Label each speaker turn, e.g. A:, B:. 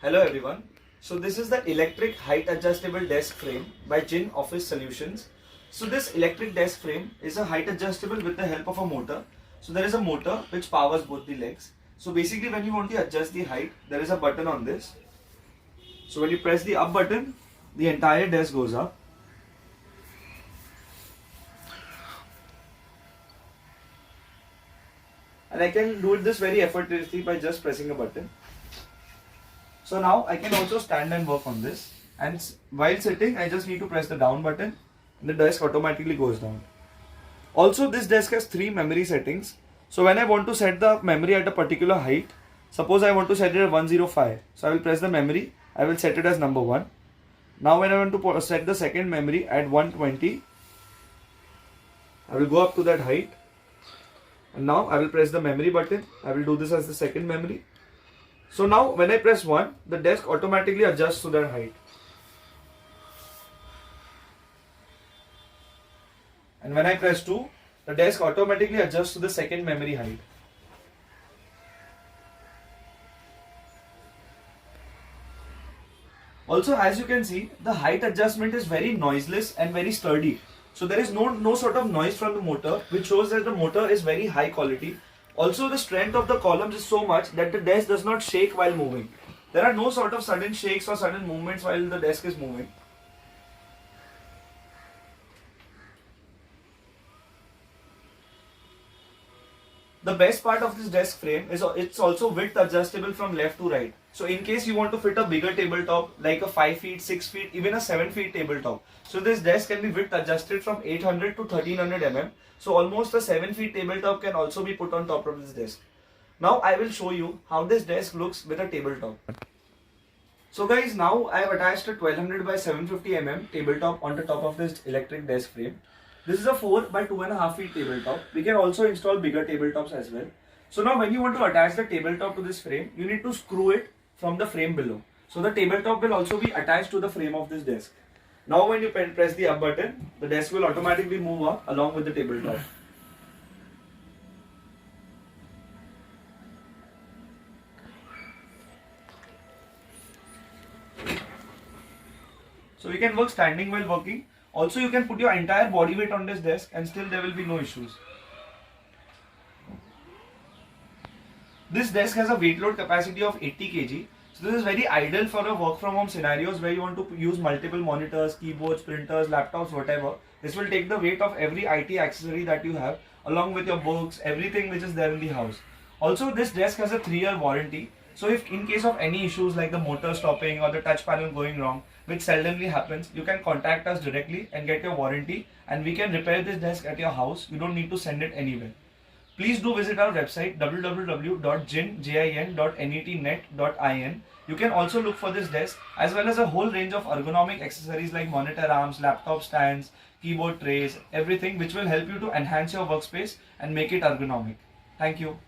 A: Hello everyone. So this is the electric height adjustable desk frame by Jin Office Solutions. So this electric desk frame is a height adjustable with the help of a motor. So there is a motor which powers both the legs. So basically when you want to adjust the height, there is a button on this. So when you press the up button, the entire desk goes up. And I can do this very effortlessly by just pressing a button. So now I can also stand and work on this, and while sitting I just need to press the down button and the desk automatically goes down. Also this desk has 3 memory settings. So when I want to set the memory at a particular height, suppose I want to set it at 105, so I will press the memory, I will set it as number 1. Now when I want to set the second memory at 120, I will go up to that height, and now I will press the memory button. I will do this as the second memory. So now when I press 1, the desk automatically adjusts to that height. And when I press 2, the desk automatically adjusts to the second memory height. Also, as you can see, the height adjustment is very noiseless and very sturdy. So there is no sort of noise from the motor, which shows that the motor is very high quality. Also, the strength of the columns is so much that the desk does not shake while moving. There are no sort of sudden shakes or sudden movements while the desk is moving. The best part of this desk frame is it's also width adjustable from left to right. So in case you want to fit a bigger tabletop like a 5 feet, 6 feet, even a 7 feet tabletop. So this desk can be width adjusted from 800 to 1300 mm. So almost a 7 feet tabletop can also be put on top of this desk. Now I will show you how this desk looks with a tabletop. So guys, now I have attached a 1200 by 750 mm tabletop on the top of this electric desk frame. This is a 4 by 2.5 feet tabletop. We can also install bigger tabletops as well. So now when you want to attach the tabletop to this frame, you need to screw it from the frame below. So the tabletop will also be attached to the frame of this desk. Now when you press the up button, the desk will automatically move up along with the tabletop. So you can work standing while working. Also, you can put your entire body weight on this desk and still there will be no issues. This desk has a weight load capacity of 80 kg. So this is very ideal for a work from home scenarios where you want to use multiple monitors, keyboards, printers, laptops, whatever. This will take the weight of every IT accessory that you have along with your books, everything which is there in the house. Also, this desk has a 3-year warranty. So if in case of any issues like the motor stopping or the touch panel going wrong, which seldomly happens, you can contact us directly and get your warranty, and we can repair this desk at your house. You don't need to send it anywhere. Please do visit our website www.jin.netnet.in. You can also look for this desk as well as a whole range of ergonomic accessories like monitor arms, laptop stands, keyboard trays, everything which will help you to enhance your workspace and make it ergonomic. Thank you.